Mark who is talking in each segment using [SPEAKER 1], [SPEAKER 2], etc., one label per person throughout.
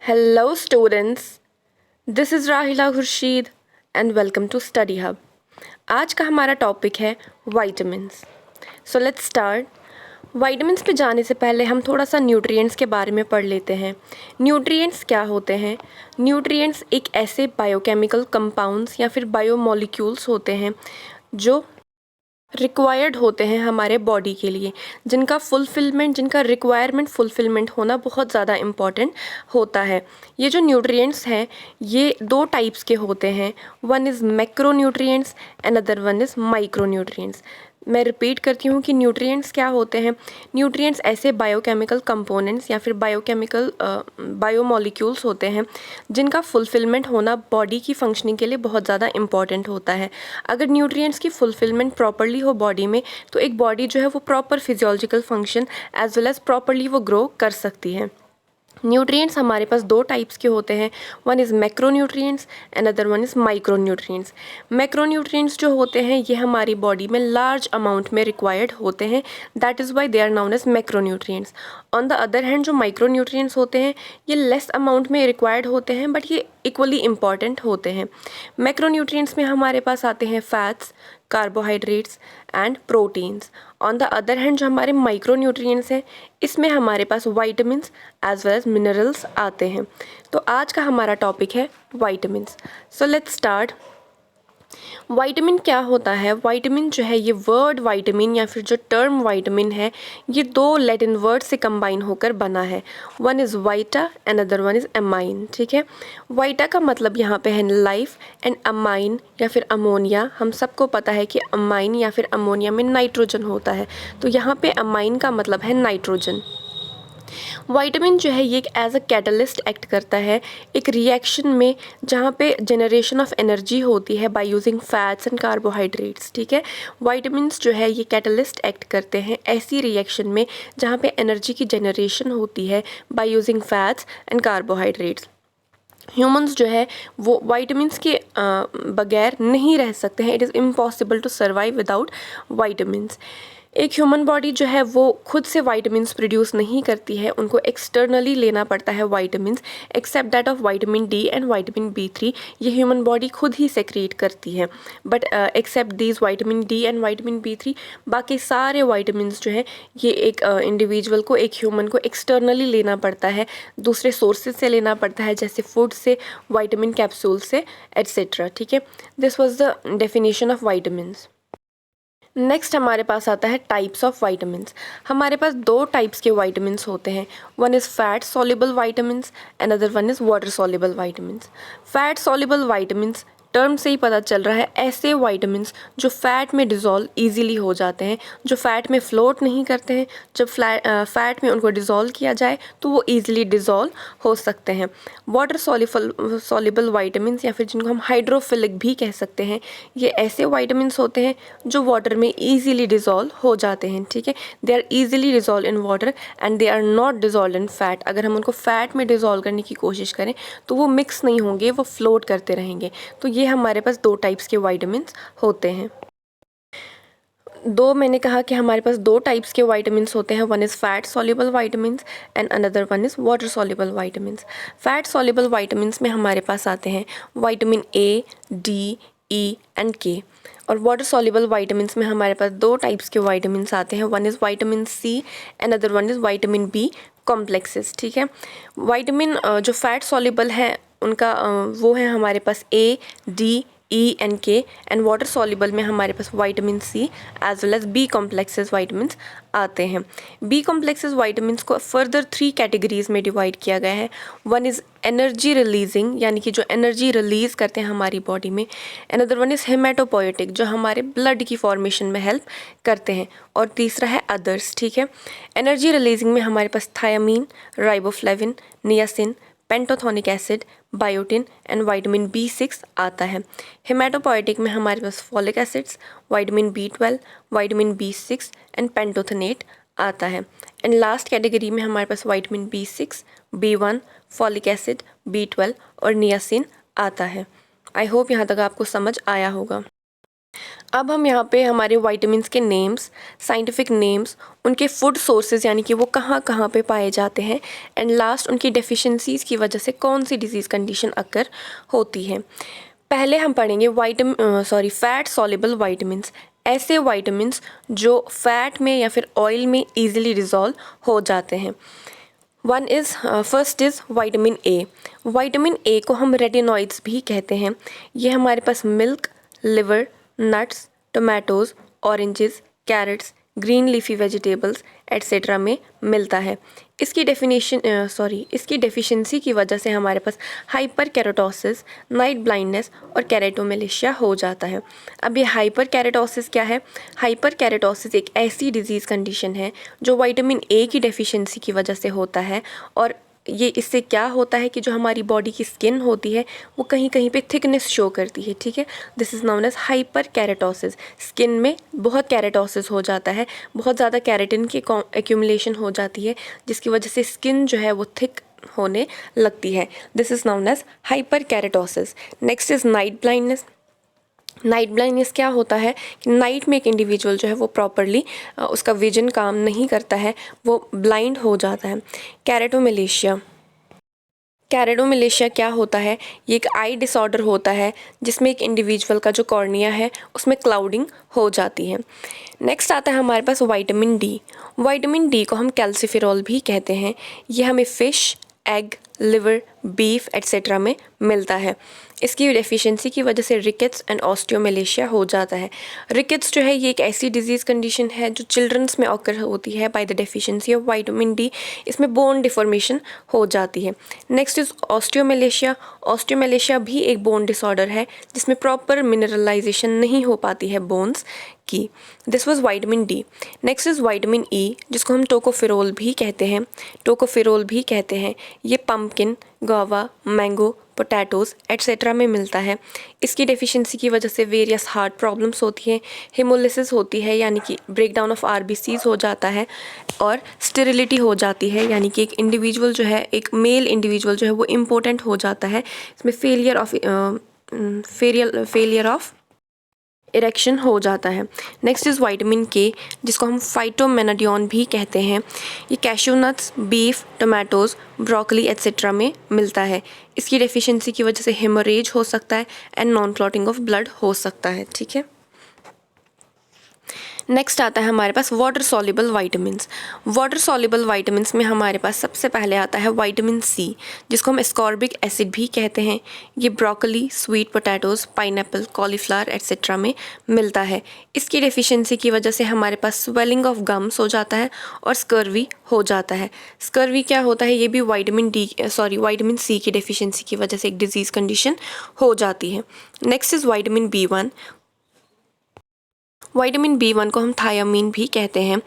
[SPEAKER 1] Hello students, this is Rahila Khurshid and welcome to Study Hub. आज का हमारा topic है vitamins. So let's start. Vitamins पे जाने से पहले हम थोड़ा सा न्यूट्रिएंट्स के बारे में पढ़ लेते हैं. न्यूट्रिएंट्स क्या होते हैं? न्यूट्रिएंट्स एक ऐसे बायोकेमिकल कंपाउंड्स या फिर बायोमोलिक्यूल्स होते हैं जो रिक्वायर्ड होते हैं हमारे बॉडी के लिए, जिनका रिक्वायरमेंट फुलफिलमेंट होना बहुत ज़्यादा इम्पॉर्टेंट होता है. ये जो न्यूट्रिएंट्स हैं ये दो टाइप्स के होते हैं. One is macro nutrients and other one is micro nutrients. मैं रिपीट करती हूँ कि न्यूट्रिएंट्स क्या होते हैं. न्यूट्रिएंट्स ऐसे बायोकेमिकल कंपोनेंट्स या फिर बायोमोलिक्यूल्स होते हैं जिनका फुलफिलमेंट होना बॉडी की फंक्शनिंग के लिए बहुत ज़्यादा इंपॉर्टेंट होता है. अगर न्यूट्रिएंट्स की फुलफिलमेंट प्रॉपरली हो बॉडी में तो एक बॉडी जो है वो proper physiological function as well as properly वो ग्रो कर सकती है. न्यूट्रिएंट्स हमारे पास दो टाइप्स के होते हैं. One is macro nutrients and other one is micro nutrients. Macro nutrients जो होते हैं ये हमारी बॉडी में लार्ज अमाउंट में रिक्वायर्ड होते हैं. That is why they are known as macro nutrients. On the other hand जो माइक्रो न्यूट्रिएंट्स होते हैं ये लेस अमाउंट में रिक्वायर्ड होते हैं बट ये इक्वली इम्पॉर्टेंट होते हैं. मैक्रो न्यूट्रिएंट्स में हमारे पास आते हैं fats, carbohydrates and proteins. On the other hand जो हमारे माइक्रो न्यूट्रिएंट्स हैं इसमें हमारे पास vitamins as well as minerals आते हैं. तो आज का हमारा टॉपिक है vitamins. So let's start. Vitamin क्या होता है? वाइटामिन जो है ये वर्ड वाइटामिन या फिर जो टर्म वाइटामिन है ये दो लैटिन वर्ड से कंबाइन होकर बना है. One is vita and other one is amine. ठीक है. वाइटा का मतलब यहाँ पे है लाइफ एंड अमाइन या फिर अमोनिया. हम सबको पता है कि अमाइन या फिर अमोनिया में नाइट्रोजन होता है तो यहाँ पे अमाइन का मतलब है नाइट्रोजन. वाइटामिन जो है ये एक एज अ कैटलिस्ट एक्ट करता है एक रिएक्शन में जहाँ पे जनरेशन ऑफ एनर्जी होती है by using fats and carbohydrates. ठीक है. वाइटामिन्स जो है ये कैटलिस्ट एक्ट करते हैं ऐसी रिएक्शन में जहाँ पे एनर्जी की जनरेशन होती है by using fats and carbohydrates. Humans जो है वो वाइटामिन्स के बगैर नहीं रह सकते हैं. It is impossible to survive without vitamins. एक ह्यूमन बॉडी जो है वो खुद से वाइटामिन्स प्रोड्यूस नहीं करती है. उनको एक्सटर्नली लेना पड़ता है vitamins. Except that of vitamin D and vitamin B3 ये ह्यूमन बॉडी खुद ही सेक्रेट करती है. But except these vitamin D and vitamin B3 बाकी सारे वाइटामिन्स जो है ये एक इंडिविजुअल को एक ह्यूमन को एक्सटर्नली लेना पड़ता है. दूसरे सोर्सेज से लेना पड़ता है जैसे फूड से, विटामिन कैप्सूल से एट्सेट्रा. ठीक है. This was the definition of vitamins. Next हमारे पास आता है टाइप्स ऑफ वाइटामिन्स. हमारे पास दो टाइप्स के वाइटामिन्स होते हैं. One is fat soluble vitamins and other one is water soluble vitamins. Fat soluble vitamins term से ही पता चल रहा है ऐसे वाइटामिन्स जो फैट में डिज़ोल्व ईजीली हो जाते हैं, जो फैट में फ्लोट नहीं करते हैं. जब फैट में उनको डिज़ोल्व किया जाए तो वो ईजिली डिज़ोल्व हो सकते हैं. वाटर सॉल्युबल वाइटामिन्स या फिर जिनको हम हाइड्रोफिलिक भी कह सकते हैं ये ऐसे वाइटामिन्स होते हैं जो वाटर में ईजिली डिज़ोल्व हो जाते हैं. ठीक है. They are easily dissolve in water and they are not dissolve in fat. अगर हम उनको फैट में डिज़ोल्व करने की कोशिश करें तो वो मिक्स नहीं होंगे, वो फ्लोट करते रहेंगे. तो ये हमारे पास दो टाइप्स के वाइटामिन्स होते हैं. मैंने कहा कि हमारे पास दो टाइप्स के वाइटामिन्स होते हैं. One is fat soluble vitamins and another one is water soluble vitamins. Fat soluble vitamins में हमारे पास आते हैं vitamin A, D, E and K. और वाटर सॉल्युबल वाइटामिन्स में हमारे पास दो टाइप्स के वाइटामिन्स आते हैं. One is vitamin C and other one is vitamin B complexes. ठीक है. वाइटामिन जो फैट सॉल्युबल है उनका वो है हमारे पास A, D, E and K and water soluble में हमारे पास vitamin C as well as B complexes vitamins आते हैं. B कॉम्प्लेक्सेस वाइटामिन्स को फर्दर 3 कैटेगरीज में डिवाइड किया गया है. वन इज़ एनर्जी रिलीजिंग यानी कि जो एनर्जी रिलीज़ करते हैं हमारी बॉडी में. अनदर वन इज़ हेमाटोपोएटिक जो हमारे ब्लड की फॉर्मेशन में हेल्प करते हैं. और तीसरा है अदर्स. ठीक है. एनर्जी रिलीजिंग में हमारे पास thiamine, riboflavin, niacin, pantothenic acid, biotin and vitamin B6 आता है. हेमाटोपोएटिक में हमारे पास folic acids, vitamin B12, vitamin B6 and pantothenate आता है. एंड लास्ट कैटेगरी में हमारे पास vitamin B6, B1, folic acid, B12 और नियासिन आता है. आई होप यहाँ तक आपको समझ आया होगा. अब हम यहाँ पे हमारे वाइटामिन्स के नेम्स, साइंटिफिक नेम्स, उनके फूड सोर्सेज यानी कि वो कहाँ कहाँ पे पाए जाते हैं, एंड लास्ट उनकी डेफिशिएंसीज की वजह से कौन सी डिजीज़ कंडीशन अकर होती है। पहले हम पढ़ेंगे फैट सॉल्युबल वाइटामिन्स, ऐसे वाइटामिन्स जो फैट में या फिर ऑयल में ईजिली डिज़ोल्व हो जाते हैं। First is vitamin A. Vitamin A को हम रेटिनॉइड्स भी कहते हैं। ये हमारे पास milk, liver, nuts, tomatoes, oranges, carrots, green leafy vegetables etcetera में मिलता है। इसकी डेफिशिएंसी की वजह से हमारे पास हाइपर केराटोसिस, नाइट ब्लाइंडनेस और केरेटोमेलेशिया हो जाता है। अब ये हाइपर केराटोसिस क्या है? हाइपर केराटोसिस एक ऐसी डिजीज़ कंडीशन है जो विटामिन ए की डेफिशिएंसी की वजह से होता है, और ये इससे क्या होता है कि जो हमारी बॉडी की स्किन होती है वो कहीं कहीं पे थिकनेस शो करती है, ठीक है। This is known as hyper keratosis. Skin में बहुत केराटोसिस हो जाता है, बहुत ज़्यादा केराटिन की एक्यूमुलेशन हो जाती है, जिसकी वजह से स्किन जो है वो थिक होने लगती है। This is known as hyper keratosis. Next is night blindness. Night blindness क्या होता है कि नाइट में एक इंडिविजुअल जो है वो प्रॉपरली उसका विजन काम नहीं करता है, वो ब्लाइंड हो जाता है। कैरेटोमेलेशिया। कैरेटोमेलेशिया क्या होता है? ये एक आई डिसऑर्डर होता है जिसमें एक इंडिविजुअल का जो कॉर्निया है उसमें क्लाउडिंग हो जाती है। नेक्स्ट आता है हमारे पास विटामिन डी। विटामिन डी को हम कैल्सिफेरॉल भी कहते हैं। ये हमें fish, egg, liver, beef etcetera में मिलता है। इसकी डेफिशिएंसी की वजह से रिकेट्स एंड ऑस्टियोमेलेशिया हो जाता है। रिकेट्स जो है ये एक ऐसी डिजीज़ कंडीशन है जो चिल्ड्रंस में ऑकर होती है by the deficiency of vitamin D. इसमें बोन डिफॉर्मेशन हो जाती है। Next is osteomalacia. ऑस्टियोमेलेशिया भी एक बोन डिसऑर्डर है जिसमें प्रॉपर मिनरलाइजेशन नहीं हो पाती है बोन्स की। This was vitamin D. Next is vitamin E, जिसको हम टोकोफेरोल भी कहते हैं। टोकोफेरोल भी कहते हैं। ये pumpkin, guava, mango, potatoes etcetera में मिलता है। इसकी डेफिशिएंसी की वजह से वेरियस हार्ट प्रॉब्लम्स होती हैं, हेमोलिसिस होती है यानी कि ब्रेकडाउन ऑफ आरबीसीज हो जाता है, और स्टेरिलिटी हो जाती है यानी कि एक इंडिविजुअल जो है, एक मेल इंडिविजुअल जो है वो इम्पोर्टेंट हो जाता है। इसमें फेलियर ऑफ इरेक्शन हो जाता है। नेक्स्ट इज़ विटामिन के, जिसको हम फाइटोमेनाडियन भी कहते हैं। ये cashew nuts, beef, tomatoes, broccoli etcetera में मिलता है। इसकी डेफिशिएंसी की वजह से हेमोरेज हो सकता है and non clotting of blood हो सकता है, ठीक है। नेक्स्ट आता है हमारे पास water soluble vitamins. Water soluble vitamins में हमारे पास सबसे पहले आता है विटामिन सी, जिसको हम एस्कॉर्बिक एसिड भी कहते हैं। ये broccoli, sweet potatoes, pineapple, cauliflower etcetera में मिलता है। इसकी डेफिशिएंसी की वजह से हमारे पास स्वेलिंग ऑफ गम्स हो जाता है और स्कर्वी हो जाता है। स्कर्वी क्या होता है? ये भी विटामिन सी की डेफिशिएंसी की वजह से एक डिजीज़ कंडीशन हो जाती है। Next is vitamin B one. Vitamin B one को हम थायामीन भी कहते हैं।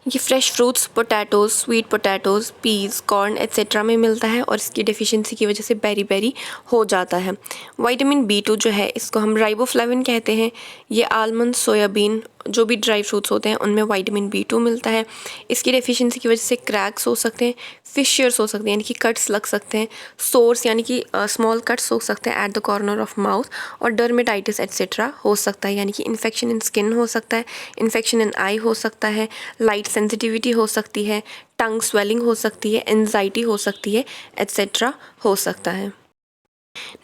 [SPEAKER 1] ये fresh fruits, potatoes, sweet potatoes, peas, corn etcetera में मिलता है, और इसकी डेफिशिएंसी की वजह से बेरी बेरी हो जाता है। विटामिन बी2 जो है इसको हम राइबोफ्लेविन कहते हैं। ये आलमंड, सोयाबीन, जो भी ड्राई फ्रूट्स होते हैं उनमें विटामिन बी2 मिलता है। इसकी डेफिशिएंसी की वजह से क्रैक्स हो सकते हैं, फिशर्स हो सकते हैं यानी कि कट्स लग सकते हैं, सोर्स यानी कि स्मॉल कट्स हो सकते हैं at the corner of mouth, और डर्मेटाइटिस एट्सेट्रा हो सकता है यानी कि इन्फेक्शन इन स्किन हो सकता है, इन्फेक्शन इन आई हो सकता है, लाइट सेंसिटिविटी हो सकती है, टंग स्वेलिंग हो सकती है, एंजाइटी हो सकती है एट्सेट्रा हो सकता है।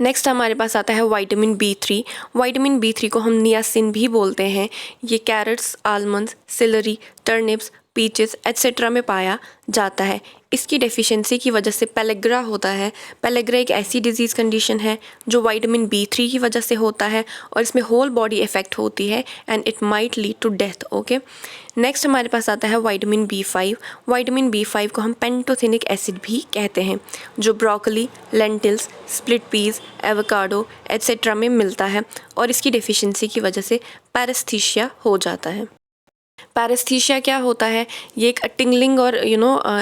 [SPEAKER 1] नेक्स्ट हमारे पास आता है विटामिन बी3। विटामिन बी3 को हम नियासिन भी बोलते हैं। ये carrots, almonds, celery, turnips, peaches etcetera में पाया जाता है। इसकी डेफिशिएंसी की वजह से पेलेग्रा होता है। पेलेग्रा एक ऐसी डिजीज़ कंडीशन है जो विटामिन बी3 की वजह से होता है, और इसमें होल बॉडी इफेक्ट होती है and it might lead to death, okay. Next हमारे पास आता है विटामिन बी5। विटामिन बी5 को हम पेंटोथेनिक एसिड भी कहते हैं, जो broccoli, lentils, split peas, avocado etcetera में मिलता है, और इसकी डेफिशिएंसी की वजह से पैरेस्थीसिया हो जाता है। पैरेस्थीसिया क्या होता है? ये एक टिंगलिंग और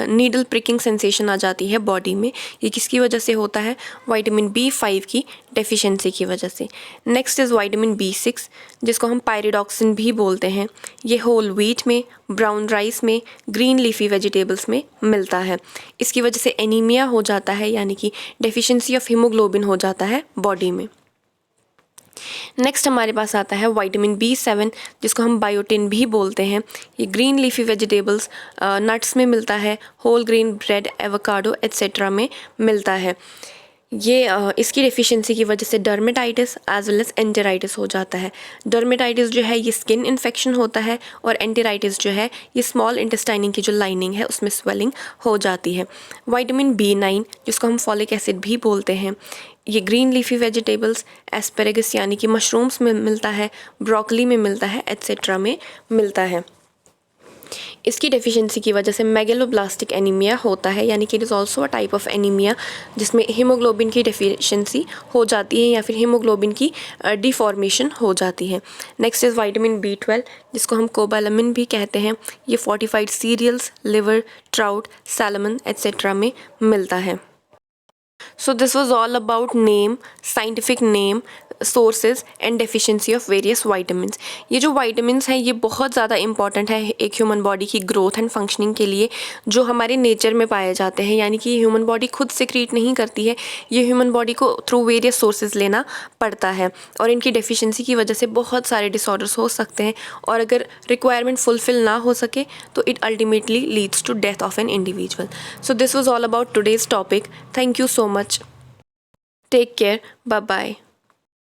[SPEAKER 1] नीडल प्रिकिंग सेंसेशन आ जाती है बॉडी में। ये किसकी वजह से होता है? विटामिन बी5 की डेफिशिएंसी की वजह से। नेक्स्ट इज़ विटामिन बी6, जिसको हम पायरिडॉक्सिन भी बोलते हैं। ये होल व्हीट में, ब्राउन राइस में, ग्रीन लीफी वेजिटेबल्स में मिलता है। इसकी वजह से एनीमिया हो जाता है यानी कि डेफिशिएंसी ऑफ हीमोग्लोबिन हो जाता है बॉडी में। नेक्स्ट हमारे पास आता है विटामिन B7, जिसको हम बायोटिन भी बोलते हैं। ये ग्रीन लीफी वेजिटेबल्स, नट्स में मिलता है, whole grain bread, avocado etcetera में मिलता है। ये इसकी डेफिशिएंसी की वजह से dermatitis as well as enteritis हो जाता है। डर्मेटाइटिस जो है ये स्किन इन्फेक्शन होता है, और एंटेराइटिस जो है ये स्मॉल इंटेस्टाइनिंग की जो लाइनिंग है उसमें स्वेलिंग हो जाती है। विटामिन B9, जिसको हम फॉलिक एसिड भी बोलते हैं, ये ग्रीन लीफी वेजिटेबल्स, एस्पेरेगस यानी कि मशरूम्स में मिलता है, ब्रोकली में मिलता है, एट्सेट्रा में मिलता है। इसकी डेफिशिएंसी की वजह से मेगलोब्लास्टिक एनीमिया होता है, यानी कि it is also a type of anaemia जिसमें हीमोग्लोबिन की डेफिशिएंसी हो जाती है या फिर हीमोग्लोबिन की डिफॉर्मेशन हो जाती है। नेक्स्ट इज़ विटामिन B12, जिसको हम कोबालामिन भी कहते हैं। ये fortified cereals, liver, trout, salmon etcetera में मिलता है। So this was all about name, scientific name, sources and deficiency of various vitamins. ये जो वाइटामिन्स हैं ये बहुत ज़्यादा इंपॉर्टेंट है एक ह्यूमन बॉडी की ग्रोथ एंड फंक्शनिंग के लिए, जो हमारे नेचर में पाए जाते हैं, यानी कि ह्यूमन बॉडी खुद सिक्रीट नहीं करती है, ये ह्यूमन बॉडी को थ्रू वेरियस सोर्सेज लेना पड़ता है, और इनकी डेफिशिएंसी की वजह से बहुत सारे डिसऑर्डर्स हो सकते हैं, और अगर रिक्वायरमेंट फुलफिल ना हो सके तो it ultimately leads to death of an individual. So this was all about today's topic. Thank you so much. Take care. Bye bye.